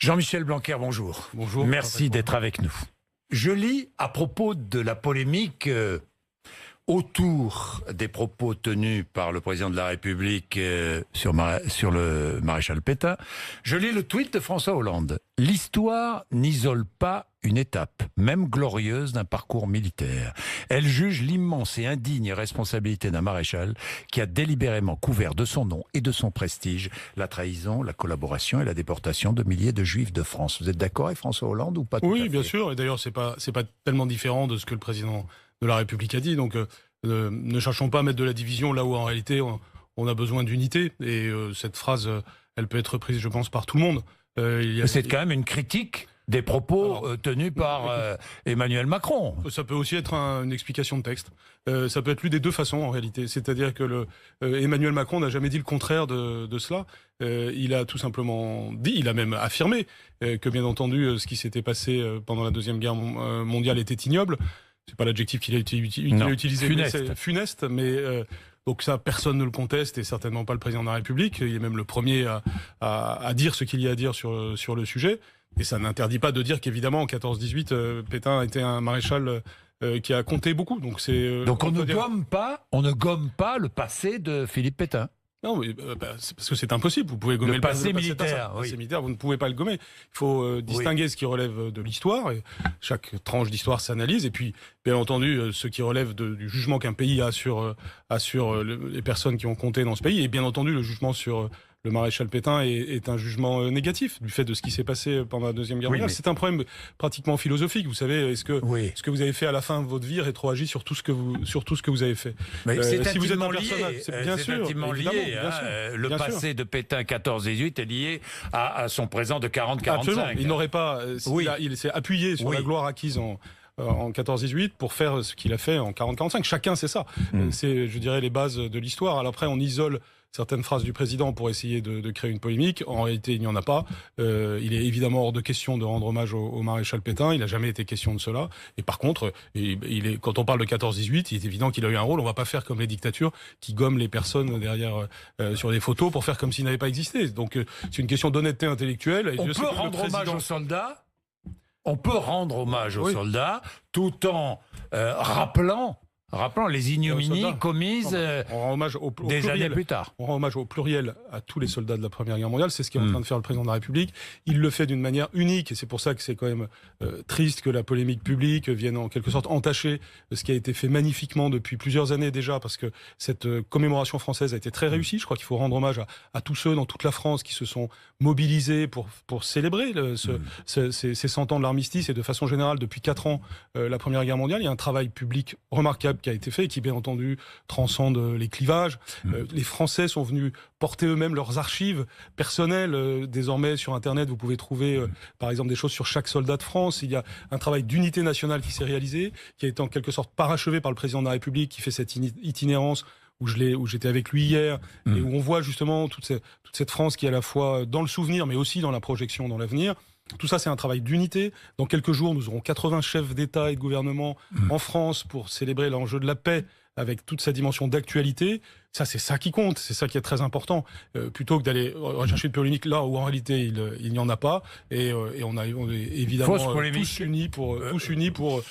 Jean-Michel Blanquer, bonjour. Bonjour. Merci d'être avec nous. Je lis à propos de la polémique autour des propos tenus par le président de la République sur le maréchal Pétain. Je lis le tweet de François Hollande. L'histoire n'isole pas une étape, même glorieuse, d'un parcours militaire. Elle juge l'immense et indigne responsabilité d'un maréchal qui a délibérément couvert de son nom et de son prestige la trahison, la collaboration et la déportation de milliers de juifs de France. Vous êtes d'accord avec François Hollande ou pas tout à fait ? Oui, bien sûr. Et d'ailleurs, c'est pas tellement différent de ce que le président de la République a dit. Donc, ne cherchons pas à mettre de la division là où en réalité on a besoin d'unité. Et cette phrase, elle peut être prise, je pense, par tout le monde. C'est quand même une critique des propos tenus par Emmanuel Macron. Ça peut aussi être une explication de texte. Ça peut être lu des deux façons en réalité. C'est-à-dire que Emmanuel Macron n'a jamais dit le contraire de cela. Il a tout simplement dit, il a même affirmé que bien entendu ce qui s'était passé pendant la Deuxième Guerre mondiale était ignoble. C'est pas l'adjectif qu'il a utilisé, funeste. Mais c'est funeste, mais donc ça, personne ne le conteste, et certainement pas le président de la République. Il est même le premier à dire ce qu'il y a à dire sur le sujet. Et ça n'interdit pas de dire qu'évidemment, en 14-18, Pétain était un maréchal qui a compté beaucoup. Donc on ne gomme pas le passé de Philippe Pétain. Non, mais c'est parce que c'est impossible. Vous pouvez gommer le passé militaire. Le passé militaire, vous ne pouvez pas le gommer. Il faut distinguer ce qui relève de l'histoire. Et chaque tranche d'histoire s'analyse. Et puis, bien entendu, ce qui relève du jugement qu'un pays a sur les personnes qui ont compté dans ce pays. Et bien entendu, le jugement sur le maréchal Pétain est un jugement négatif du fait de ce qui s'est passé pendant la Deuxième Guerre mondiale. C'est un problème pratiquement philosophique. Vous savez, est-ce que ce que vous avez fait à la fin de votre vie rétroagit sur tout ce que vous avez fait? C'est si vous êtes intimement lié. C'est bien sûr, intimement lié. Le passé de Pétain 14-18 est lié à son présent de 40-45. Absolument. Il n'aurait pas. Il s'est appuyé sur la gloire acquise en 14-18 pour faire ce qu'il a fait en 40-45. Chacun sait ça. C'est, je dirais, les bases de l'histoire. Alors après, on isole certaines phrases du président pour essayer de créer une polémique. En réalité, il n'y en a pas. Il est évidemment hors de question de rendre hommage au maréchal Pétain. Il n'a jamais été question de cela. Et par contre, quand on parle de 14-18, il est évident qu'il a eu un rôle. On ne va pas faire comme les dictatures qui gomment les personnes derrière sur des photos pour faire comme s'ils n'avaient pas existé. Donc c'est une question d'honnêteté intellectuelle. On peut rendre hommage aux soldats. On peut rendre hommage aux soldats tout en rappelant les ignominies commises des années plus tard. On rend hommage au pluriel à tous les soldats de la Première Guerre mondiale. C'est ce qu'est en train de faire le président de la République. Il le fait d'une manière unique, et c'est pour ça que c'est quand même triste que la polémique publique vienne en quelque sorte entacher ce qui a été fait magnifiquement depuis plusieurs années déjà, parce que cette commémoration française a été très réussie. Je crois qu'il faut rendre hommage à tous ceux dans toute la France qui se sont mobilisés pour célébrer ces 100 ans de l'armistice, et de façon générale depuis 4 ans la Première Guerre mondiale. Il y a un travail public remarquable qui a été fait, et qui bien entendu transcende les clivages. Les Français sont venus porter eux-mêmes leurs archives personnelles. Désormais sur Internet, vous pouvez trouver par exemple des choses sur chaque soldat de France. Il y a un travail d'unité nationale qui s'est réalisé, qui a été en quelque sorte parachevé par le président de la République, qui fait cette itinérance où j'étais avec lui hier, et où on voit justement toute cette France qui est à la fois dans le souvenir, mais aussi dans la projection, dans l'avenir. Tout ça, c'est un travail d'unité. Dans quelques jours, nous aurons 80 chefs d'État et de gouvernement en France pour célébrer l'enjeu de la paix avec toute sa dimension d'actualité. Ça, c'est ça qui compte, c'est ça qui est très important, plutôt que d'aller rechercher une polémique là où en réalité il n'y en a pas, et on est évidemment tous unis pour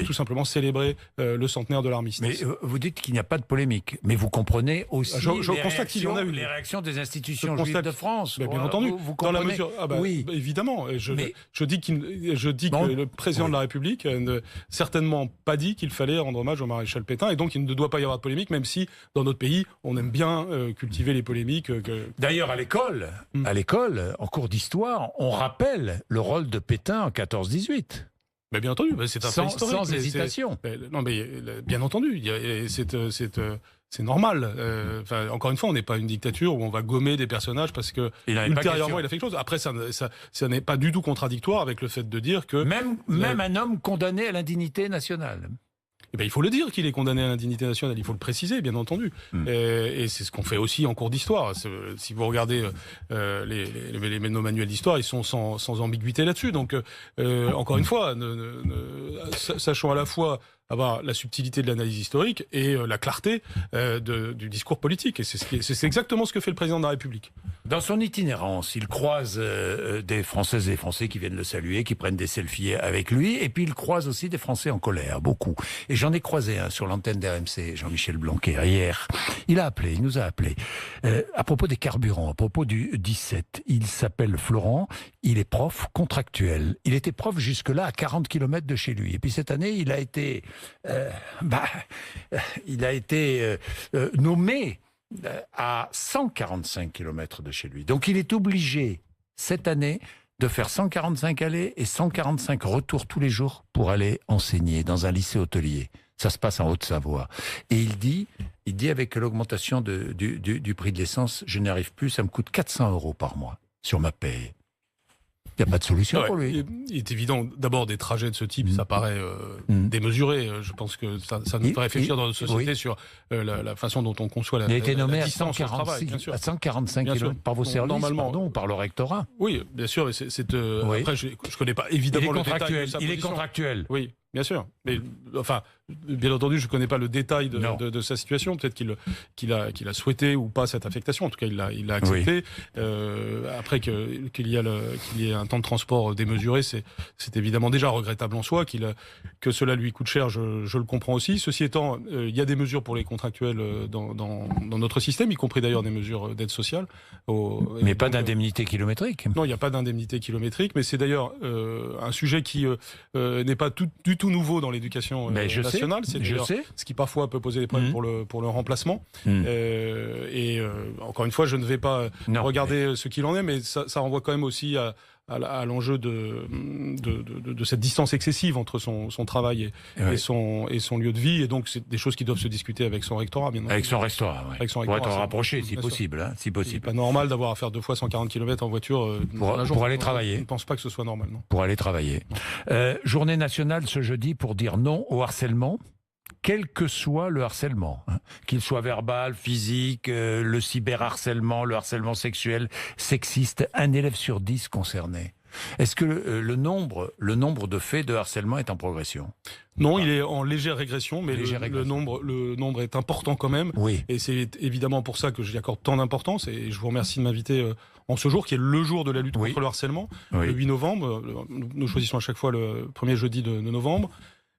tout simplement célébrer le centenaire de l'armistice. Mais vous dites qu'il n'y a pas de polémique, mais vous comprenez aussi les réactions des institutions juives de France. Bien entendu, vous dans la mesure, évidemment. Je dis que le président de la République n'a certainement pas dit qu'il fallait rendre hommage au maréchal Pétain, et donc il ne doit pas y avoir de polémique, même si dans notre pays on aime bien cultiver les polémiques. D'ailleurs, à l'école, en cours d'histoire, on rappelle le rôle de Pétain en 14-18. Mais bien entendu, c'est un fait historique. Sans hésitation. Non, mais bien entendu, c'est normal. Encore une fois, on n'est pas une dictature où on va gommer des personnages parce que ultérieurement il a fait quelque chose. Après, ça n'est pas du tout contradictoire avec le fait de dire que même un homme condamné à l'indignité nationale. Eh bien, il faut le dire qu'il est condamné à l'indignité nationale, il faut le préciser, bien entendu. Et c'est ce qu'on fait aussi en cours d'histoire. Si vous regardez nos manuels d'histoire, ils sont sans ambiguïté là-dessus. Donc, encore une fois, sachons à la fois avoir la subtilité de l'analyse historique et la clarté du discours politique. Et c'est exactement ce que fait le président de la République. Dans son itinérance, il croise des Françaises et des Français qui viennent le saluer, qui prennent des selfies avec lui, et puis il croise aussi des Français en colère, beaucoup. Et j'en ai croisé un sur l'antenne d'RMC, Jean-Michel Blanquer, hier. Il nous a appelé, à propos des carburants, à propos du 17. Il s'appelle Florent, il est prof contractuel. Il était prof jusque-là à 40 km de chez lui. Et puis cette année, il a été nommé à 145 km de chez lui. Donc il est obligé, cette année, de faire 145 allées et 145 retours tous les jours pour aller enseigner dans un lycée hôtelier. Ça se passe en Haute-Savoie. Et il dit avec l'augmentation du prix de l'essence, je n'y arrive plus, ça me coûte 400 € par mois sur ma paye. Il n'y a pas de solution pour lui. Il est évident, d'abord, des trajets de ce type, ça paraît démesuré. Je pense que ça nous fait réfléchir dans notre société sur la façon dont on conçoit la distance. Il a été nommé à 145 km par vos services, ou par le rectorat. Oui, bien sûr. Après, je ne connais pas évidemment le détail de sa position. Il est contractuel. Oui. Bien sûr, mais enfin, bien entendu, je ne connais pas le détail de sa situation. Peut-être qu'il a souhaité ou pas cette affectation. En tout cas, il l'a accepté. Oui. Après qu'il y ait un temps de transport démesuré, c'est évidemment déjà regrettable en soi. Que cela lui coûte cher, je le comprends aussi. Ceci étant, il y a des mesures pour les contractuels dans notre système, y compris d'ailleurs des mesures d'aide sociale. Mais pas d'indemnité kilométrique. Non, il n'y a pas d'indemnité kilométrique, mais c'est d'ailleurs un sujet qui n'est pas du tout nouveau dans l'éducation nationale. C'est ce qui parfois peut poser des problèmes pour le remplacement. Encore une fois, je ne vais pas regarder ce qu'il en est, mais ça renvoie quand même aussi à l'enjeu de cette distance excessive entre son travail et son lieu de vie. Et donc, c'est des choses qui doivent se discuter avec son rectorat, bien entendu. Avec son rectorat, oui. Pour être rapproché, si possible. C'est pas normal d'avoir à faire 2 fois 140 km en voiture pour aller travailler. Je ne pense pas que ce soit normal, non. Pour aller travailler. Journée nationale ce jeudi pour dire non au harcèlement. Quel que soit le harcèlement, qu'il soit verbal, physique, le cyberharcèlement, le harcèlement sexuel, sexiste, 1 élève sur 10 concerné. Est-ce que le nombre de faits de harcèlement est en progression ? Non, il est en légère régression, mais le nombre est important quand même. Oui. Et c'est évidemment pour ça que j'y accorde tant d'importance. Et je vous remercie de m'inviter en ce jour, qui est le jour de la lutte contre le harcèlement, le 8 novembre. Nous choisissons à chaque fois le premier jeudi de novembre.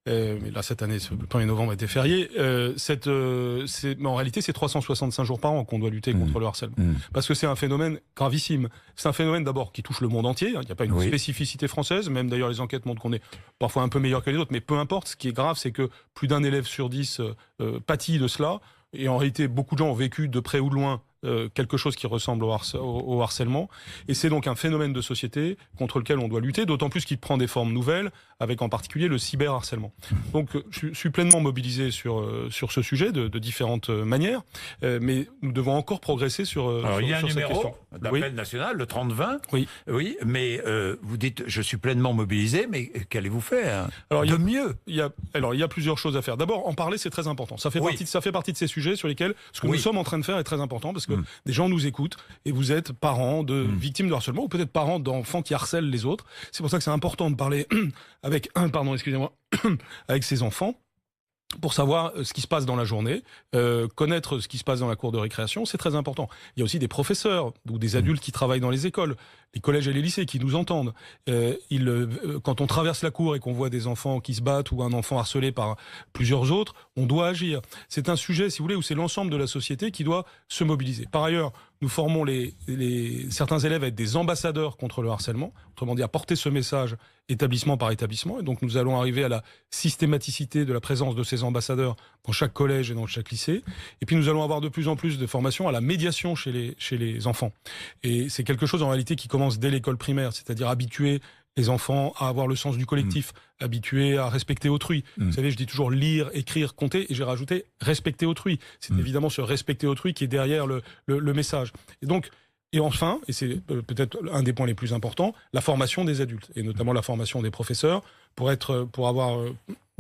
Mais là, cette année, le 1er novembre était férié. Mais en réalité, c'est 365 jours par an qu'on doit lutter contre le harcèlement. Parce que c'est un phénomène gravissime. C'est un phénomène d'abord qui touche le monde entier. Il n'y a pas une spécificité française. Même d'ailleurs, les enquêtes montrent qu'on est parfois un peu meilleur que les autres. Mais peu importe, ce qui est grave, c'est que plus d'1 élève sur 10 pâtit de cela. Et en réalité, beaucoup de gens ont vécu de près ou de loin quelque chose qui ressemble au harcèlement. Et c'est donc un phénomène de société contre lequel on doit lutter, d'autant plus qu'il prend des formes nouvelles, avec en particulier le cyberharcèlement. Donc je suis pleinement mobilisé sur ce sujet de différentes manières, mais nous devons encore progresser sur cette question. Il y a un numéro d'appel national, le 30-20. Oui, mais vous dites, je suis pleinement mobilisé, mais qu'allez-vous faire de mieux? Il y a plusieurs choses à faire. D'abord, en parler, c'est très important. Ça fait partie de ces sujets sur lesquels ce que nous sommes en train de faire est très important, parce que des gens nous écoutent, et vous êtes parents de victimes de harcèlement, ou peut-être parents d'enfants qui harcèlent les autres. C'est pour ça que c'est important de parler avec ses enfants, pour savoir ce qui se passe dans la journée, connaître ce qui se passe dans la cour de récréation, c'est très important. Il y a aussi des professeurs ou des adultes qui travaillent dans les écoles, les collèges et les lycées qui nous entendent. Quand on traverse la cour et qu'on voit des enfants qui se battent ou un enfant harcelé par plusieurs autres, on doit agir. C'est un sujet, si vous voulez, où c'est l'ensemble de la société qui doit se mobiliser. Par ailleurs, nous formons certains élèves à être des ambassadeurs contre le harcèlement, autrement dit à porter ce message établissement par établissement. Et donc nous allons arriver à la systématicité de la présence de ces ambassadeurs dans chaque collège et dans chaque lycée. Et puis nous allons avoir de plus en plus de formations à la médiation chez les enfants. Et c'est quelque chose en réalité qui commence dès l'école primaire, c'est-à-dire habituer les enfants à avoir le sens du collectif, habitués à respecter autrui. Vous savez, je dis toujours lire, écrire, compter, et j'ai rajouté respecter autrui. C'est évidemment ce respecter autrui qui est derrière le message. Et enfin, et c'est peut-être un des points les plus importants, la formation des adultes, et notamment la formation des professeurs, pour avoir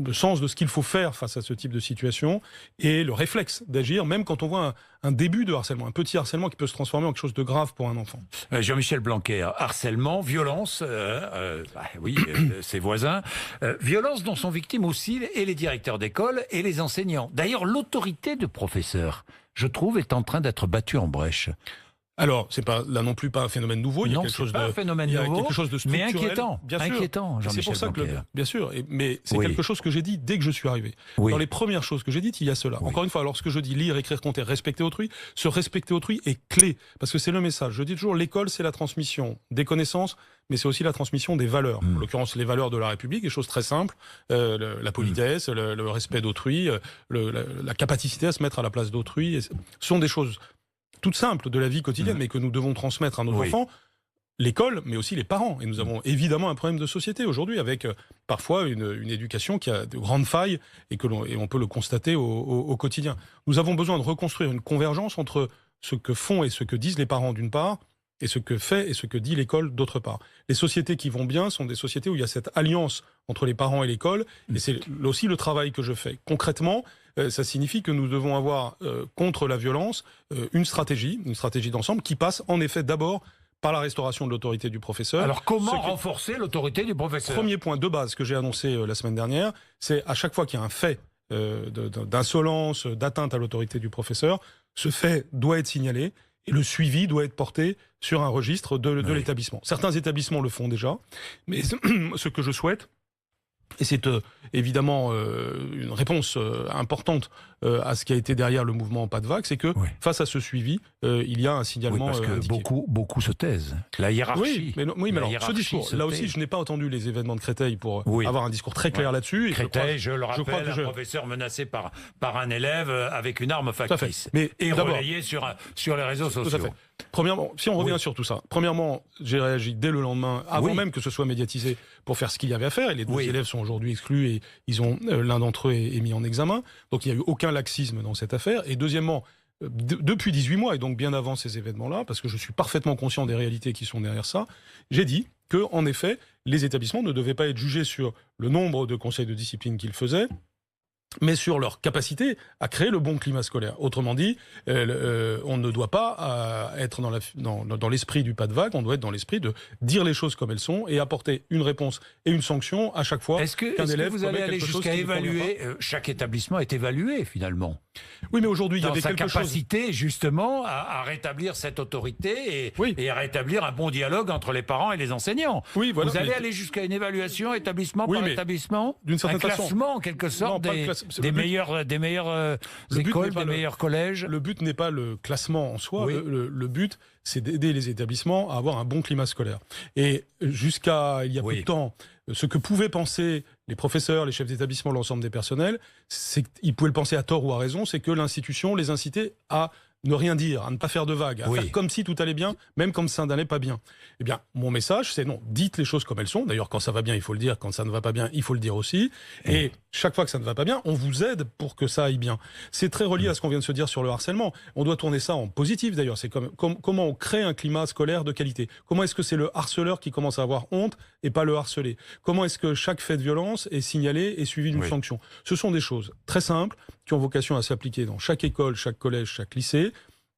le sens de ce qu'il faut faire face à ce type de situation et le réflexe d'agir, même quand on voit un début de harcèlement, un petit harcèlement qui peut se transformer en quelque chose de grave pour un enfant. Jean-Michel Blanquer, harcèlement, violence, ses voisins, violence dont sont victimes aussi et les directeurs d'école et les enseignants. D'ailleurs, l'autorité de professeur, je trouve, est en train d'être battue en brèche. Alors, c'est pas là non plus pas un phénomène nouveau. Il y a quelque chose de structurel, mais inquiétant. Bien sûr. Inquiétant, c'est pour ça que bien sûr. Mais c'est quelque chose que j'ai dit dès que je suis arrivé. Oui. Dans les premières choses que j'ai dites, il y a cela. Oui. Encore une fois, lorsque je dis lire, écrire, compter, respecter autrui, se respecter autrui est clé parce que c'est le message. Je dis toujours, l'école, c'est la transmission des connaissances, mais c'est aussi la transmission des valeurs. En l'occurrence, les valeurs de la République, des choses très simples, la politesse, le respect d'autrui, la capacité à se mettre à la place d'autrui, ce sont des choses toutes simples de la vie quotidienne, mais que nous devons transmettre à nos enfants, l'école, mais aussi les parents. Et nous avons évidemment un problème de société aujourd'hui, avec parfois une éducation qui a de grandes failles, et on peut le constater au quotidien. Nous avons besoin de reconstruire une convergence entre ce que font et ce que disent les parents d'une part, et ce que fait et ce que dit l'école d'autre part. Les sociétés qui vont bien sont des sociétés où il y a cette alliance entre les parents et l'école, et c'est aussi le travail que je fais. Concrètement, ça signifie que nous devons avoir, contre la violence, une stratégie d'ensemble qui passe en effet d'abord par la restauration de l'autorité du professeur. Alors comment renforcer l'autorité du professeur ? Premier point de base que j'ai annoncé la semaine dernière, c'est à chaque fois qu'il y a un fait d'insolence, d'atteinte à l'autorité du professeur, ce fait doit être signalé et le suivi doit être porté sur un registre de l'établissement. Certains établissements le font déjà, mais ce que je souhaite, et c'est évidemment une réponse importante à ce qui a été derrière le mouvement Pas de vague, c'est que face à ce suivi, il y a un signalement parce que beaucoup se taisent. La hiérarchie. Mais alors, ce discours, là aussi, je n'ai pas entendu les événements de Créteil pour avoir un discours très clair là-dessus. Et Créteil, je le rappelle, un professeur menacé par un élève avec une arme factice. Et relayé sur les réseaux sociaux. Tout à fait. Premièrement, si on revient sur tout ça, premièrement, j'ai réagi dès le lendemain, avant même que ce soit médiatisé, pour faire ce qu'il y avait à faire. Et les deux élèves sont aujourd'hui exclus et l'un d'entre eux est mis en examen. Donc il n'y a eu aucun laxisme dans cette affaire. Et deuxièmement, depuis 18 mois, et donc bien avant ces événements-là, parce que je suis parfaitement conscient des réalités qui sont derrière ça, j'ai dit que, en effet, les établissements ne devaient pas être jugés sur le nombre de conseils de discipline qu'ils faisaient, mais sur leur capacité à créer le bon climat scolaire. Autrement dit, on ne doit pas être dans l'esprit du pas de vague, on doit être dans l'esprit de dire les choses comme elles sont et apporter une réponse et une sanction à chaque fois qu'un élève vous allez aller jusqu'à évaluer, chaque établissement est évalué finalement. Oui, mais aujourd'hui, il y avait quelque chose... Dans sa capacité, justement, à rétablir cette autorité et à rétablir un bon dialogue entre les parents et les enseignants. Oui, voilà, vous allez aller jusqu'à une évaluation établissement par établissement, d'une certaine façon. Un classement, en quelque sorte, des meilleures écoles, des meilleurs collèges. Le but n'est pas le classement en soi. Le but, c'est d'aider les établissements à avoir un bon climat scolaire. Et jusqu'à il y a peu de temps, ce que pouvaient penser les professeurs, les chefs d'établissement, l'ensemble des personnels, c'est qu'ils pouvaient le penser à tort ou à raison, c'est que l'institution les incitait à ne rien dire, à ne pas faire de vagues, à faire comme si tout allait bien, même quand ça n'allait pas bien. Eh bien, mon message, c'est non, dites les choses comme elles sont. D'ailleurs, quand ça va bien, il faut le dire. Quand ça ne va pas bien, il faut le dire aussi. Et chaque fois que ça ne va pas bien, on vous aide pour que ça aille bien. C'est très relié à ce qu'on vient de se dire sur le harcèlement. On doit tourner ça en positif, d'ailleurs. C'est comment on crée un climat scolaire de qualité. Comment est-ce que c'est le harceleur qui commence à avoir honte et pas le harcelé? Comment est-ce que chaque fait de violence est signalé et suivi d'une sanction? Ce sont des choses très simples qui ont vocation à s'appliquer dans chaque école, chaque collège, chaque lycée,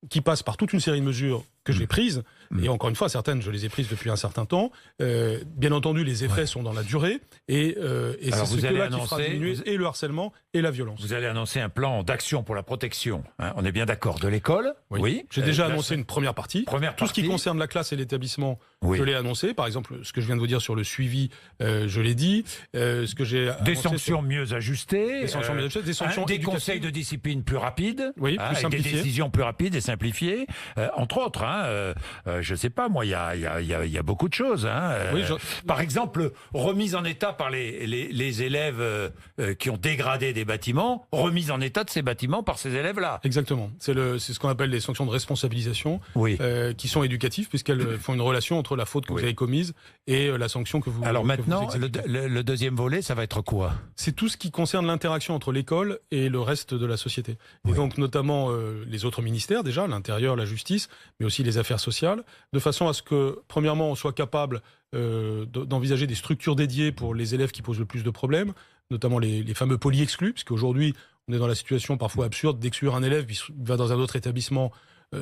qui passent par toute une série de mesures que j'ai prises, et encore une fois, certaines, je les ai prises depuis un certain temps. Bien entendu, les effets sont dans la durée, et c'est ce que là qui fera diminuer et le harcèlement et la violence. Vous allez annoncer un plan d'action pour la protection, hein, on est bien d'accord, de l'école. Oui. J'ai déjà annoncé une première partie. Tout ce qui concerne la classe et l'établissement, je l'ai annoncé. Par exemple, ce que je viens de vous dire sur le suivi, je l'ai dit. Ce que j'ai des sanctions mieux ajustées, des conseils de discipline plus rapides, plus simplifiés, des décisions plus rapides et simplifiées, entre autres. Je sais pas, moi, il y a beaucoup de choses. Par exemple, remise en état par les élèves qui ont dégradé des bâtiments, remise en état de ces bâtiments par ces élèves-là. Exactement. C'est ce qu'on appelle les sanctions de responsabilisation, qui sont éducatives, puisqu'elles font une relation entre la faute que vous avez commise et la sanction que vous. Alors maintenant, le deuxième volet, ça va être quoi? C'est tout ce qui concerne l'interaction entre l'école et le reste de la société. Et donc notamment les autres ministères, déjà, l'intérieur, la justice, mais aussi les affaires sociales, de façon à ce que, premièrement, on soit capable d'envisager des structures dédiées pour les élèves qui posent le plus de problèmes, notamment les fameux poly-exclus, puisqu'aujourd'hui, on est dans la situation parfois absurde d'exclure un élève, puis il va dans un autre établissement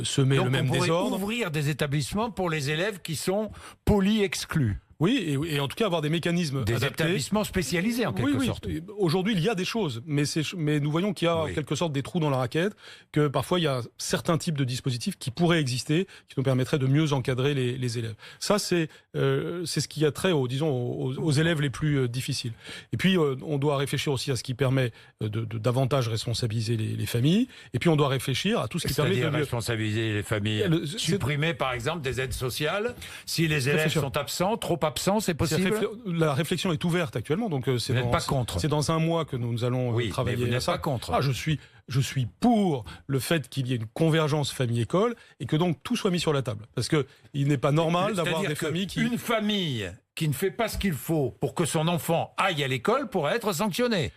semer le même désordre. Donc on pourrait ouvrir des établissements pour les élèves qui sont poly-exclus. Oui, et en tout cas avoir des mécanismes des adaptés. Établissements spécialisés en quelque sorte. Aujourd'hui, il y a des choses, mais nous voyons qu'il y a en quelque sorte des trous dans la raquette, que parfois il y a certains types de dispositifs qui pourraient exister, qui nous permettraient de mieux encadrer les élèves. Ça, c'est ce qui a trait aux élèves les plus difficiles. Et puis, on doit réfléchir aussi à ce qui permet de davantage responsabiliser les familles. Et puis, on doit réfléchir à tout ce qui permet de responsabiliser les familles. Supprimer, par exemple, des aides sociales si les élèves sont absents, trop absents, c'est possible. La réflexion est ouverte actuellement, donc c'est dans un mois que nous allons travailler. Mais vous n'êtes pas contre. Je suis pour le fait qu'il y ait une convergence famille-école et que donc tout soit mis sur la table. Parce que il n'est pas normal d'avoir des familles qui... Une famille qui ne fait pas ce qu'il faut pour que son enfant aille à l'école pourrait être sanctionnée.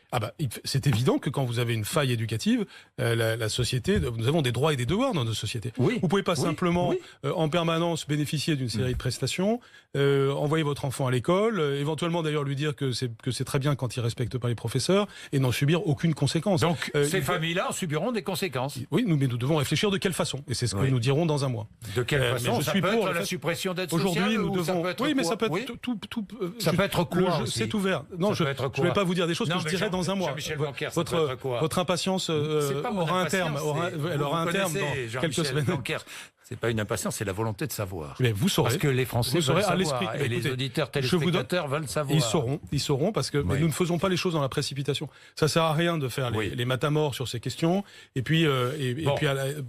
C'est évident que quand vous avez une faille éducative, la société, nous avons des droits et des devoirs dans notre société. Vous ne pouvez pas simplement en permanence bénéficier d'une série de prestations, envoyer votre enfant à l'école, éventuellement d'ailleurs lui dire que c'est très bien quand il ne respecte pas les professeurs et n'en subir aucune conséquence. Donc ces familles-là en subiront des conséquences. Oui, mais nous devons réfléchir de quelle façon. Et c'est ce que nous dirons dans un mois. De quelle façon? Ça peut être la suppression d'aides sociales. Aujourd'hui, nous devons... mais ça peut être ça peut être quoi aussi? C'est ouvert. Non, je ne vais pas vous dire des choses que je dirai dans un mois. Votre impatience aura un terme. Elle aura un terme dans quelques semaines. C'est pas une impatience, c'est la volonté de savoir. Mais vous saurez. Parce que les Français veulent savoir. Et les auditeurs téléspectateurs veulent savoir. Ils sauront parce que nous ne faisons pas les choses dans la précipitation. Ça sert à rien de faire les matamores sur ces questions et puis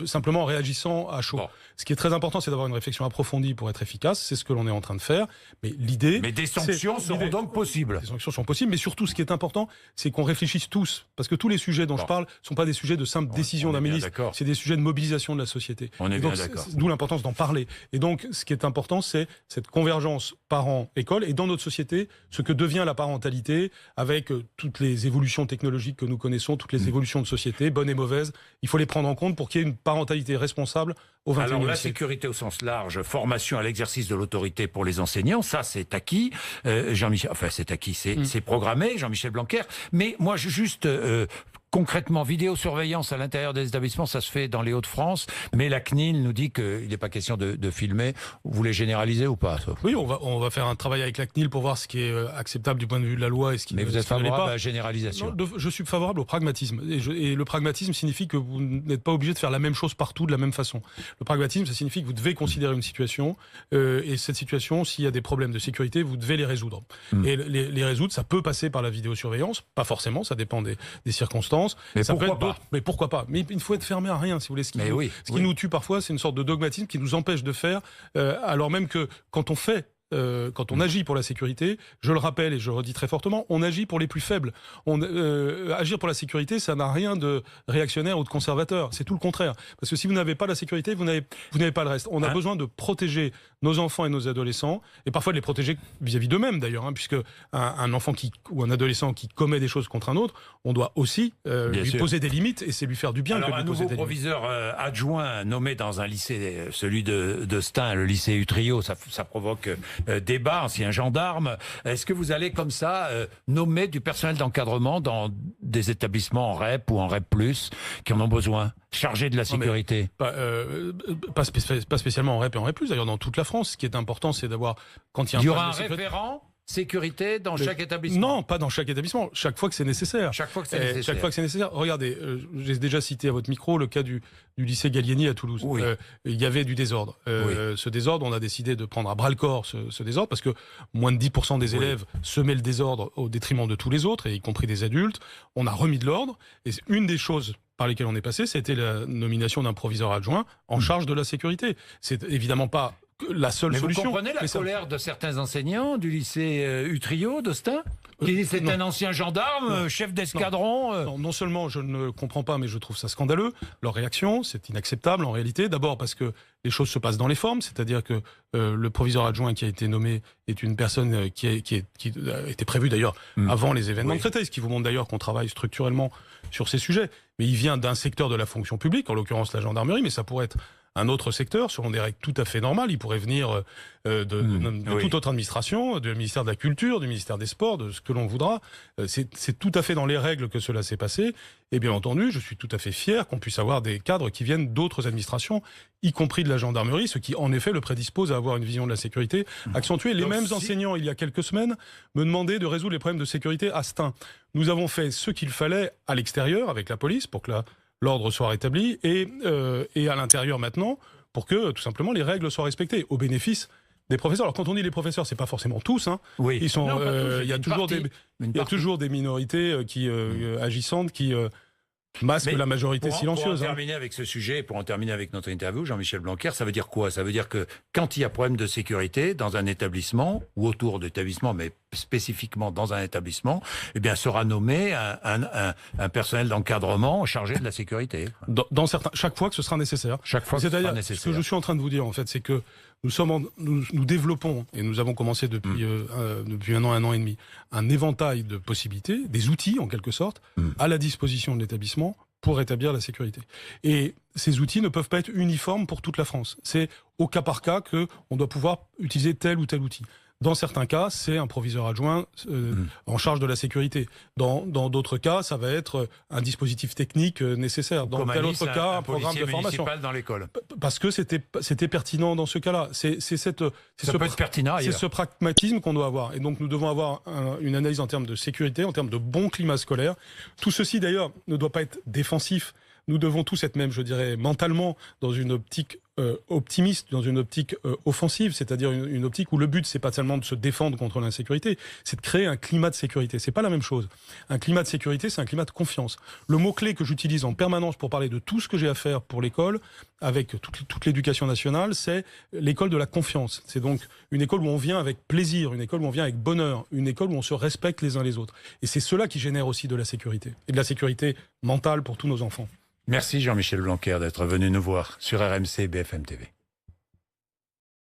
simplement en réagissant à chaud. Ce qui est très important, c'est d'avoir une réflexion approfondie pour être efficace. C'est ce que l'on est en train de faire. Mais l'idée... Mais des sanctions seront donc possibles. Des sanctions sont possibles, mais surtout, ce qui est important, c'est qu'on réfléchisse tous. Parce que tous les sujets dont je parle ne sont pas des sujets de simple décision d'un ministre. C'est des sujets de mobilisation de la société. On est bien d'accord. D'où l'importance d'en parler. Et donc, ce qui est important, c'est cette convergence parents-école et dans notre société, ce que devient la parentalité avec toutes les évolutions technologiques que nous connaissons, toutes les évolutions de société, bonnes et mauvaises. Il faut les prendre en compte pour qu'il y ait une parentalité responsable au XXIe siècle. Alors, la sécurité au sens large, formation à l'exercice de l'autorité pour les enseignants, ça, c'est acquis. Jean-Michel, enfin, c'est acquis, c'est programmé, Jean-Michel Blanquer. Mais moi, juste... concrètement, vidéosurveillance à l'intérieur des établissements, ça se fait dans les Hauts-de-France, mais la CNIL nous dit qu'il n'est pas question de filmer. Vous voulez généraliser ou pas, ça? Oui, on va faire un travail avec la CNIL pour voir ce qui est acceptable du point de vue de la loi et ce qui mais vous êtes favorable à la généralisation? Non, je suis favorable au pragmatisme. Et le pragmatisme signifie que vous n'êtes pas obligé de faire la même chose partout de la même façon. Le pragmatisme, ça signifie que vous devez considérer une situation et cette situation, s'il y a des problèmes de sécurité, vous devez les résoudre. Et les résoudre, ça peut passer par la vidéosurveillance, pas forcément, ça dépend des circonstances. Mais pourquoi pas? Mais pourquoi pas? Mais il faut être fermé à rien, si vous voulez. Ce qui nous tue parfois, c'est une sorte de dogmatisme qui nous empêche de faire, alors même que quand on agit pour la sécurité, je le rappelle et je le redis très fortement, on agit pour les plus faibles. Agir pour la sécurité, ça n'a rien de réactionnaire ou de conservateur. C'est tout le contraire. Parce que si vous n'avez pas la sécurité, vous n'avez pas le reste. On a besoin de protéger nos enfants et nos adolescents, et parfois de les protéger vis-à-vis d'eux-mêmes d'ailleurs, puisque un enfant ou un adolescent qui commet des choses contre un autre, on doit aussi lui poser des limites, et c'est lui faire du bien. Alors, que de lui poser des limites. Un nouveau proviseur adjoint nommé dans un lycée, celui de Stein, le lycée Utrio, ça provoque débat, ancien gendarme. Est-ce que vous allez comme ça nommer du personnel d'encadrement dans des établissements en REP ou en REP+, qui en ont besoin, chargés de la sécurité? Pas spécialement en REP et en REP+, d'ailleurs dans toute la France. Ce qui est important, c'est d'avoir... Quand il y aura un référent sécurité dans chaque établissement? Non, pas dans chaque établissement. Chaque fois que c'est nécessaire. Chaque fois que c'est nécessaire. Regardez, j'ai déjà cité à votre micro le cas du lycée Gallieni à Toulouse. Oui. Il y avait du désordre. Ce désordre, on a décidé de prendre à bras-le-corps ce désordre parce que moins de 10% des élèves semaient le désordre au détriment de tous les autres, et y compris des adultes. On a remis de l'ordre. Et une des choses par lesquelles on est passé, c'était la nomination d'un proviseur adjoint en charge de la sécurité. C'est évidemment pas la seule solution. Vous comprenez la colère de certains enseignants du lycée Utrio d'Austin, qui dit c'est un ancien gendarme, chef d'escadron. Non seulement je ne comprends pas, mais je trouve ça scandaleux. Leur réaction, c'est inacceptable en réalité. D'abord parce que les choses se passent dans les formes, c'est-à-dire que le proviseur adjoint qui a été nommé est une personne qui a été prévue d'ailleurs avant les événements de Créteil, ce qui vous montre d'ailleurs qu'on travaille structurellement sur ces sujets. Mais il vient d'un secteur de la fonction publique, en l'occurrence la gendarmerie, mais ça pourrait être un autre secteur, selon des règles tout à fait normales. Il pourrait venir de toute autre administration, du ministère de la Culture, du ministère des Sports, de ce que l'on voudra. C'est tout à fait dans les règles que cela s'est passé. Et bien entendu, je suis tout à fait fier qu'on puisse avoir des cadres qui viennent d'autres administrations, y compris de la gendarmerie, ce qui en effet le prédispose à avoir une vision de la sécurité accentuée. Les mêmes enseignants, il y a quelques semaines, me demandaient de résoudre les problèmes de sécurité à Stein. Nous avons fait ce qu'il fallait à l'extérieur avec la police pour que l'ordre soit rétabli et à l'intérieur maintenant pour que tout simplement les règles soient respectées au bénéfice des professeurs. Alors quand on dit les professeurs, c'est pas forcément tous. Hein. Oui. Ils sont. Il y a toujours des minorités qui agissantes qui masquent la majorité silencieuse. Pour en terminer avec ce sujet, pour en terminer avec notre interview, Jean-Michel Blanquer, ça veut dire quoi? Ça veut dire que quand il y a problème de sécurité dans un établissement ou autour d'établissements, mais spécifiquement dans un établissement, eh bien sera nommé un personnel d'encadrement chargé de la sécurité. Dans certains, chaque fois que ce sera nécessaire. Chaque fois que ce sera nécessaire. Ce que je suis en train de vous dire, en fait, c'est que nous développons, et nous avons commencé depuis un an et demi, un éventail de possibilités, des outils en quelque sorte, à la disposition de l'établissement pour rétablir la sécurité. Et ces outils ne peuvent pas être uniformes pour toute la France. C'est au cas par cas qu'on doit pouvoir utiliser tel ou tel outil. Dans certains cas, c'est un proviseur adjoint en charge de la sécurité. Dans d'autres cas, ça va être un dispositif technique nécessaire. Dans tel autre cas, un programme de formation. Dans l'école. Parce que c'était pertinent dans ce cas-là. C'est ce pragmatisme qu'on doit avoir. Et donc nous devons avoir une analyse en termes de sécurité, en termes de bon climat scolaire. Tout ceci d'ailleurs ne doit pas être défensif. Nous devons tous être même, je dirais, mentalement dans une optique optimiste, dans une optique offensive, c'est-à-dire une optique où le but, c'est pas seulement de se défendre contre l'insécurité, c'est de créer un climat de sécurité. C'est pas la même chose. Un climat de sécurité, c'est un climat de confiance. Le mot-clé que j'utilise en permanence pour parler de tout ce que j'ai à faire pour l'école, avec toute l'éducation nationale, c'est l'école de la confiance. C'est donc une école où on vient avec plaisir, une école où on vient avec bonheur, une école où on se respecte les uns les autres. Et c'est cela qui génère aussi de la sécurité, et de la sécurité mentale pour tous nos enfants. Merci Jean-Michel Blanquer d'être venu nous voir sur RMC et BFM TV.